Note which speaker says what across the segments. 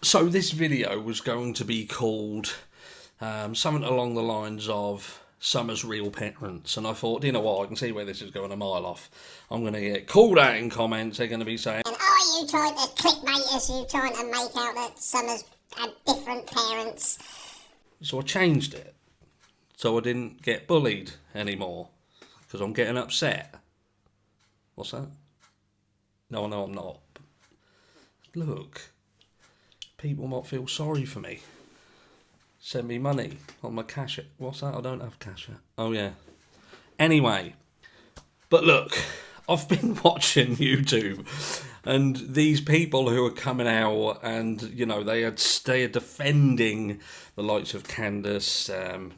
Speaker 1: So this video was going to be called something along the lines of Summer's Real Parents, and I thought, you know what, I can see where this is going a mile off. I'm going to get called out in comments. They're going to be saying,
Speaker 2: And are you trying to clickbait us? Are you trying to make out that Summer's had different parents?
Speaker 1: so I changed it so I didn't get bullied anymore because I'm getting upset. What's that? No, I'm not. Look, people might feel sorry for me. Send me money on my cash. What's that? I don't have cash. Oh, yeah. Anyway, but look, I've been watching YouTube, and these people who are coming out and, you know, they are defending the likes of Candace,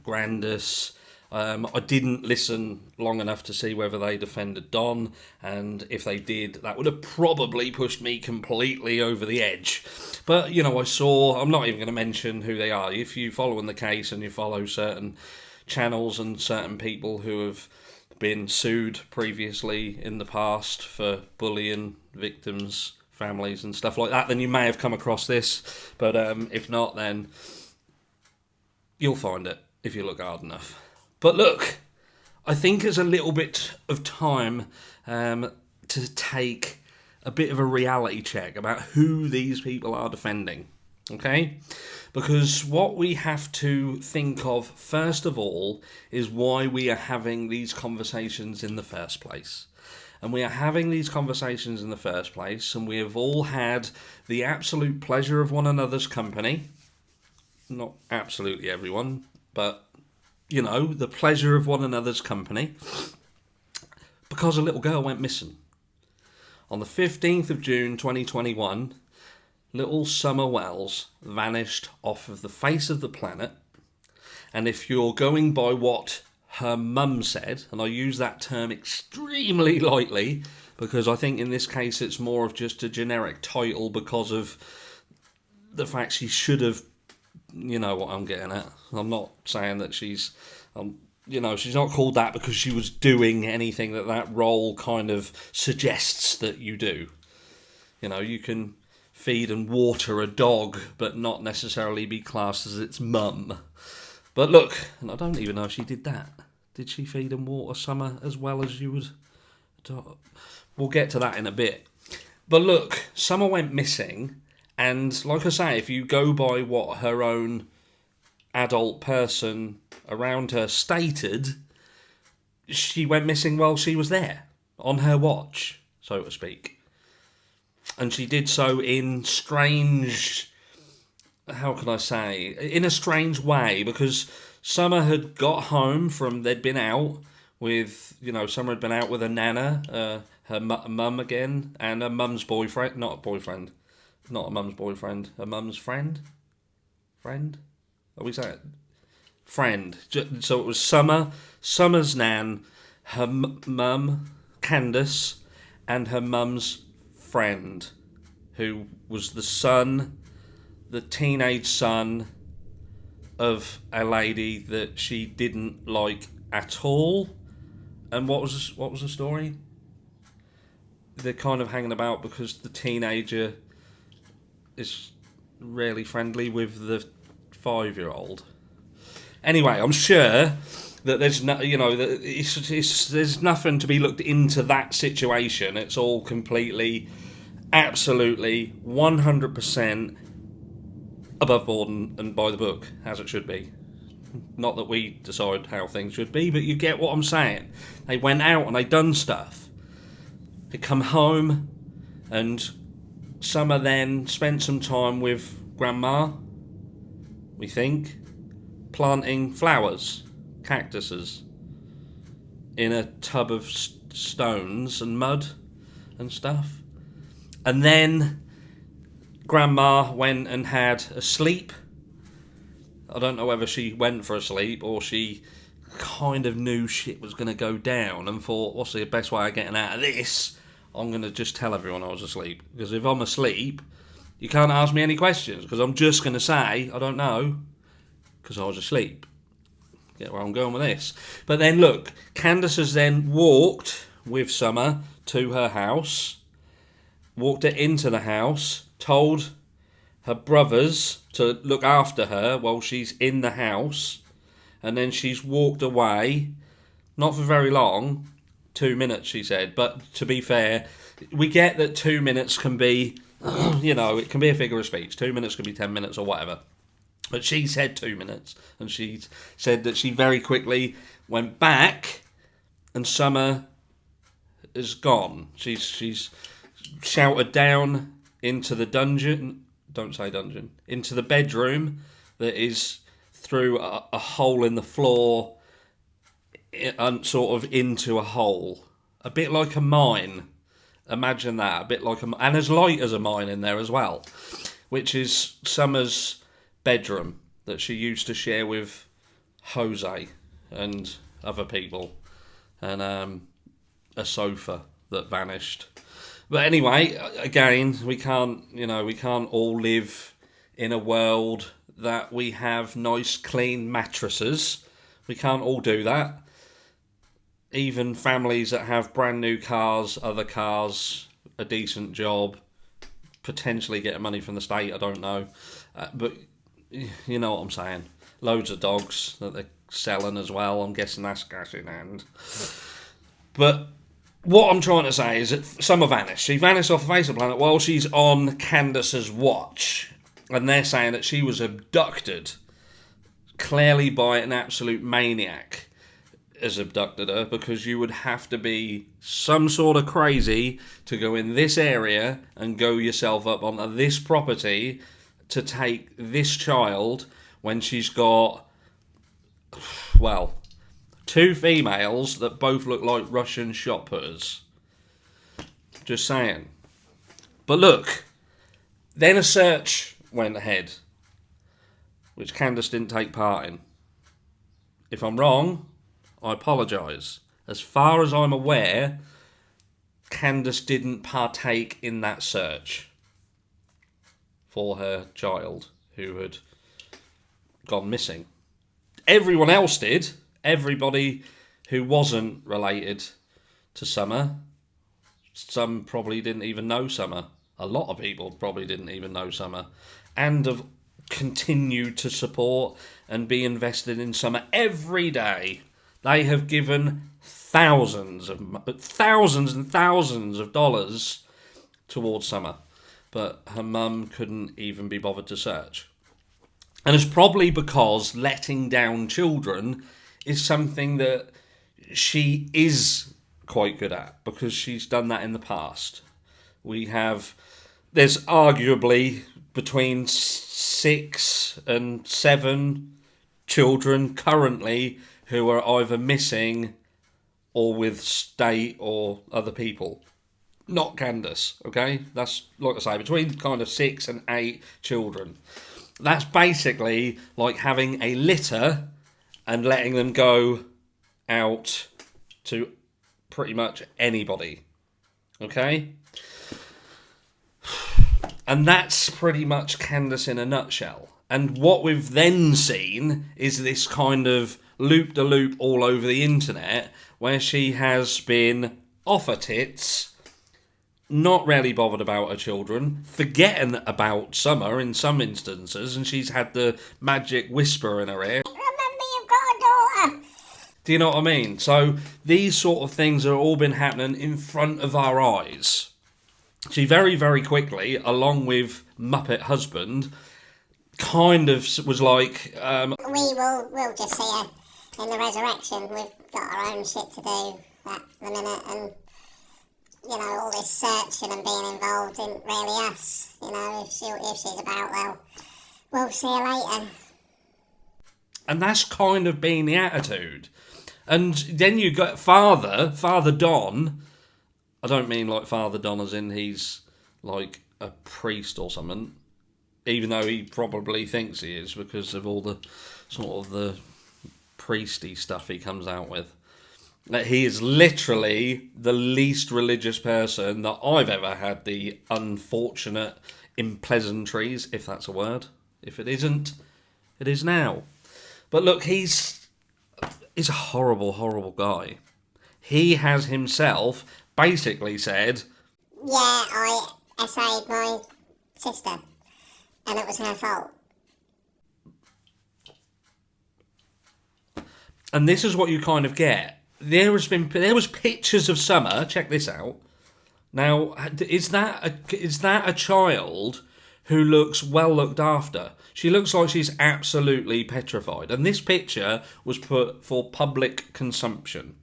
Speaker 1: Grandis. I didn't listen long enough to see whether they defended Don, and if they did, that would have probably pushed me completely over the edge. But, you know, I'm not even going to mention who they are. If you follow in the case and you follow certain channels and certain people who have been sued previously in the past for bullying victims, families and stuff like that, then you may have come across this. But if not, then you'll find it if you look hard enough. But look, I think it's a little bit of time to take a bit of a reality check about who these people are defending, okay? Because what we have to think of, first of all, is why we are having these conversations in the first place. And we are having these conversations in the first place, and we have all had the absolute pleasure of one another's company. Not absolutely everyone, but you know, the pleasure of one another's company, because a little girl went missing. On the 15th of June 2021, little Summer Wells vanished off of the face of the planet. And if you're going by what her mum said, and I use that term extremely lightly, because I think in this case it's more of just a generic title because of the fact she should have. You know what I'm getting at. I'm not saying that she's not called that because she was doing anything that role kind of suggests that you do. You know, you can feed and water a dog, but not necessarily be classed as its mum. But look, and I don't even know if she did that. Did she feed and water Summer as well as you would? We'll get to that in a bit. But look, Summer went missing. And like I say, if you go by what her own adult person around her stated, she went missing while she was there, on her watch, so to speak. And she did so in strange, how can I say, in a strange way, because Summer had got home they'd been out with, Summer had been out with her nana, her mum again, and her mum's boyfriend, not a mum's boyfriend, a mum's friend? Friend? Are we saying? Friend. So it was Summer's nan, her mum, Candace, and her mum's friend, who was the teenage son of a lady that she didn't like at all. And what was the story? They're kind of hanging about because the teenager is rarely friendly with the 5-year-old. Anyway, I'm sure that there's there's nothing to be looked into that situation. It's all completely, absolutely, 100% above board and by the book, as it should be. Not that we decide how things should be, but you get what I'm saying. They went out and they done stuff. They come home and Summer then spent some time with Grandma, we think, planting flowers, cactuses, in a tub of stones and mud and stuff. And then Grandma went and had a sleep. I don't know whether she went for a sleep or she kind of knew shit was going to go down and thought, what's the best way of getting out of this? I'm going to just tell everyone I was asleep. Because if I'm asleep, you can't ask me any questions. Because I'm just going to say, I don't know. Because I was asleep. Get where I'm going with this. But then look, Candace has then walked with Summer to her house. Walked her into the house. Told her brothers to look after her while she's in the house, and then she's walked away, not for very long, 2 minutes she said, but to be fair, we get that 2 minutes can be, it can be a figure of speech, 2 minutes could be 10 minutes or whatever, but she said 2 minutes, and she said that she very quickly went back, and Summer is gone. She's shouted down into the dungeon. Don't say dungeon. Into the bedroom that is through a hole in the floor, sort of into a hole, a bit like a mine. Imagine that, a bit like and as light as a mine in there as well, which is Summer's bedroom that she used to share with Jose and other people, and a sofa that vanished. But anyway, again, we can't all live in a world that we have nice, clean mattresses. We can't all do that. Even families that have brand new cars, other cars, a decent job, potentially get money from the state, I don't know. But you know what I'm saying. Loads of dogs that they're selling as well. I'm guessing that's cash in hand. But what I'm trying to say is that Summer vanished. She vanished off the face of the planet while she's on Candace's watch. And they're saying that she was abducted, clearly by an absolute maniac has abducted her, because you would have to be some sort of crazy to go in this area and go yourself up onto this property to take this child when she's got, well, 2 females that both look like Russian shot putters. Just saying. But look, then a search went ahead, which Candace didn't take part in. If I'm wrong, I apologise. As far as I'm aware, Candace didn't partake in that search for her child who had gone missing. Everyone else did. Everybody who wasn't related to Summer. Some probably didn't even know Summer. A lot of people probably didn't even know Summer. And have continued to support and be invested in Summer every day. They have given thousands and thousands of dollars towards Summer. But her mum couldn't even be bothered to search. And it's probably because letting down children is something that she is quite good at, because she's done that in the past. There's arguably between 6 and 7 children currently who are either missing or with state or other people. Not Candace, okay? That's, like I say, between kind of 6 and 8 children. That's basically like having a litter and letting them go out to pretty much anybody. Okay? And that's pretty much Candace in a nutshell. And what we've then seen is this kind of loop-de-loop all over the internet where she has been off her tits, not really bothered about her children, forgetting about Summer in some instances, and she's had the magic whisper in her ear.
Speaker 2: Remember, you've got a daughter.
Speaker 1: Do you know what I mean? So these sort of things have all been happening in front of our eyes. She very, very quickly, along with Muppet Husband, kind of was like...
Speaker 2: We'll just see her in the resurrection. We've got our own shit to do at the minute, and, all this searching and being involved isn't really us. If she's about, well, we'll see her later.
Speaker 1: And that's kind of been the attitude. And then you got Father Don. I don't mean like Father Don as in he's like a priest or something, even though he probably thinks he is because of all the sort of the priesty stuff he comes out with. He is literally the least religious person that I've ever had the unfortunate unpleasantries, if that's a word. If it isn't, it is now. But look, he's a horrible, horrible guy. He has himself basically said,
Speaker 2: yeah, I essayed my sister. and it was her fault.
Speaker 1: And this is what you kind of get. There was pictures of Summer. Check this out. Now, is that a child who looks well looked after? She looks like she's absolutely petrified. And this picture was put for public consumption,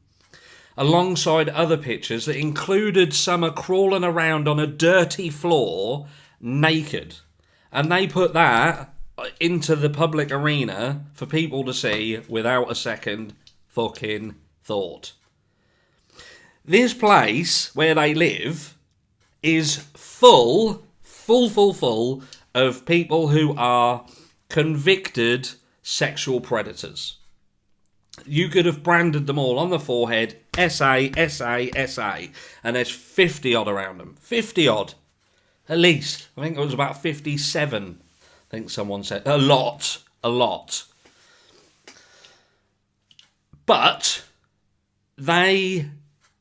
Speaker 1: alongside other pictures that included Summer crawling around on a dirty floor naked. And they put that into the public arena for people to see without a second fucking thought. This place where they live is full of people who are convicted sexual predators. You could have branded them all on the forehead, SA, SA, SA, and there's 50 odd around them. 50 odd. At least. I think it was about 57. I think someone said. A lot. But they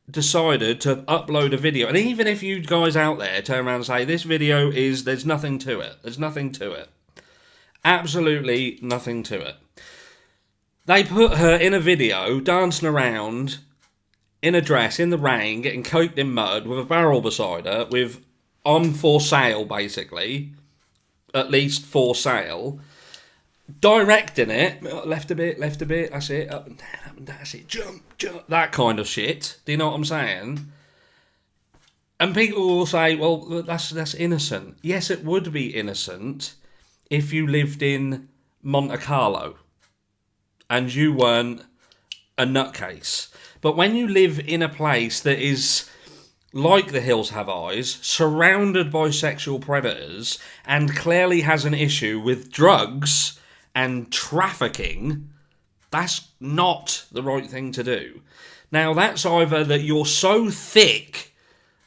Speaker 1: decided to upload a video. And even if you guys out there turn around and say, this video there's nothing to it. There's nothing to it. Absolutely nothing to it. They put her in a video dancing around in a dress in the rain, getting coked in mud with a barrel beside her, with on for sale, basically. At least for sale. Directing it, left a bit, that's it, up and down, that's it, jump, that kind of shit. Do you know what I'm saying? And people will say, well, that's innocent. Yes, it would be innocent if you lived in Monte Carlo and you weren't a nutcase. But when you live in a place that is like the Hills Have Eyes, surrounded by sexual predators, and clearly has an issue with drugs and trafficking, that's not the right thing to do. Now, that's either that you're so thick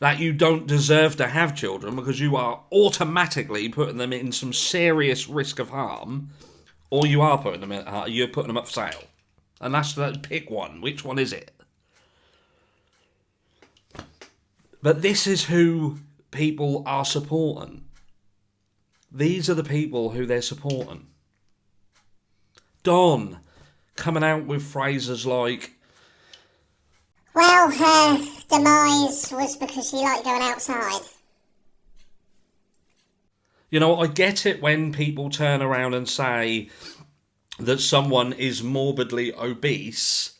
Speaker 1: that you don't deserve to have children because you are automatically putting them in some serious risk of harm, or you are putting them in, you're putting them up for sale. And that's pick one. Which one is it? But this is who people are supporting. These are the people who they're supporting. Dawn coming out with phrases like,
Speaker 2: well, her demise was because she liked going outside.
Speaker 1: You know, I get it when people turn around and say that someone is morbidly obese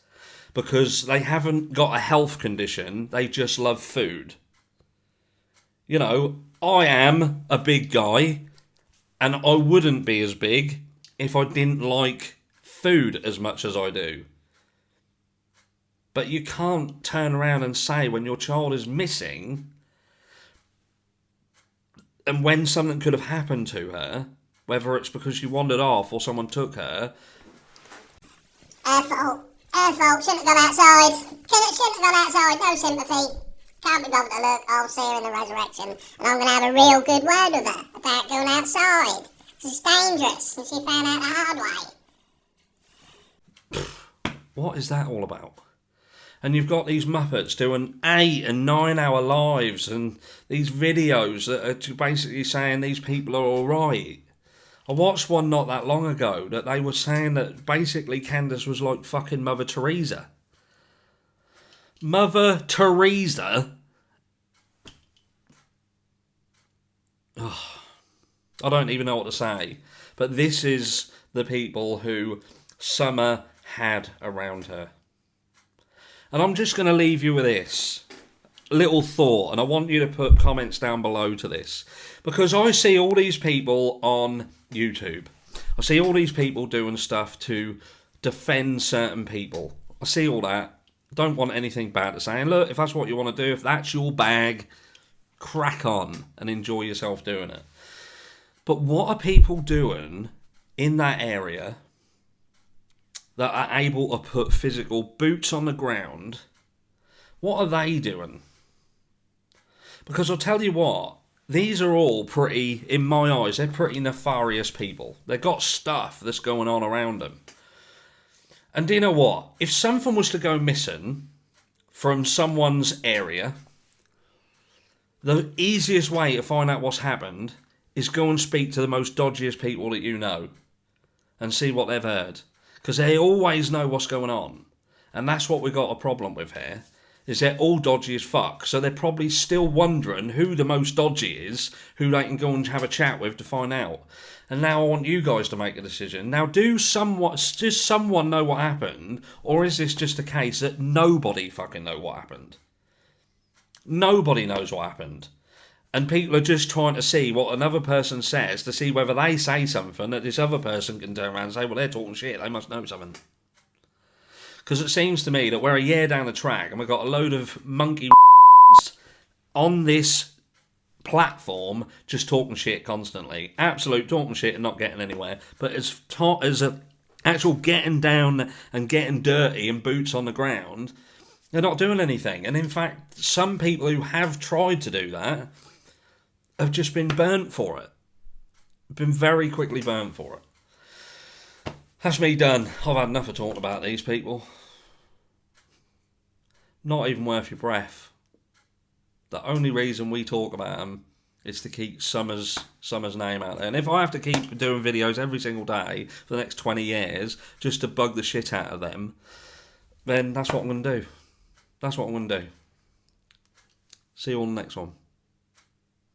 Speaker 1: because they haven't got a health condition, they just love food. You know, I am a big guy, and I wouldn't be as big if I didn't like food as much as I do. But you can't turn around and say when your child is missing, and when something could have happened to her, whether it's because she wandered off or someone took her.
Speaker 2: Her fault, shouldn't have gone outside. Shouldn't have gone outside, no sympathy. Can't be bothered to look, I'll see her in the resurrection, and I'm going to have a real good word with her about going outside. It's dangerous, and she found out the hard way.
Speaker 1: What is that all about? And you've got these Muppets doing 8 and 9 hour lives and these videos that are basically saying these people are alright. I watched one not that long ago that they were saying that basically Candace was like fucking Mother Teresa. Mother Teresa? Oh, I don't even know what to say. But this is the people who Summer had around her. And I'm just going to leave you with this little thought, and I want you to put comments down below to this. Because I see all these people on YouTube. I see all these people doing stuff to defend certain people. I see all that. Don't want anything bad to say. And look, if that's what you want to do, if that's your bag, crack on and enjoy yourself doing it. But what are people doing in that area that are able to put physical boots on the ground? What are they doing? Because I'll tell you what, these are all pretty, in my eyes, they're pretty nefarious people. They've got stuff that's going on around them. And do you know what? If something was to go missing from someone's area, the easiest way to find out what's happened is go and speak to the most dodgiest people that you know and see what they've heard. Because they always know what's going on. And that's what we've got a problem with here, is they're all dodgy as fuck. So they're probably still wondering who the most dodgy is, who they can go and have a chat with to find out. And now I want you guys to make a decision. Now, does someone know what happened? Or is this just a case that nobody fucking know what happened? Nobody knows what happened. And people are just trying to see what another person says to see whether they say something that this other person can turn around and say, well, they're talking shit, they must know something. Because it seems to me that we're a year down the track and we've got a load of monkey on this platform just talking shit constantly. Absolute talking shit and not getting anywhere. But as a actual getting down and getting dirty and boots on the ground, they're not doing anything. And in fact, some people who have tried to do that have just been burnt for it. Been very quickly burnt for it. That's me done. I've had enough of talking about these people. Not even worth your breath. The only reason we talk about them is to keep Summer's name out there. And if I have to keep doing videos every single day for the next 20 years just to bug the shit out of them, then that's what I'm going to do. That's what I'm going to do. See you on the next one.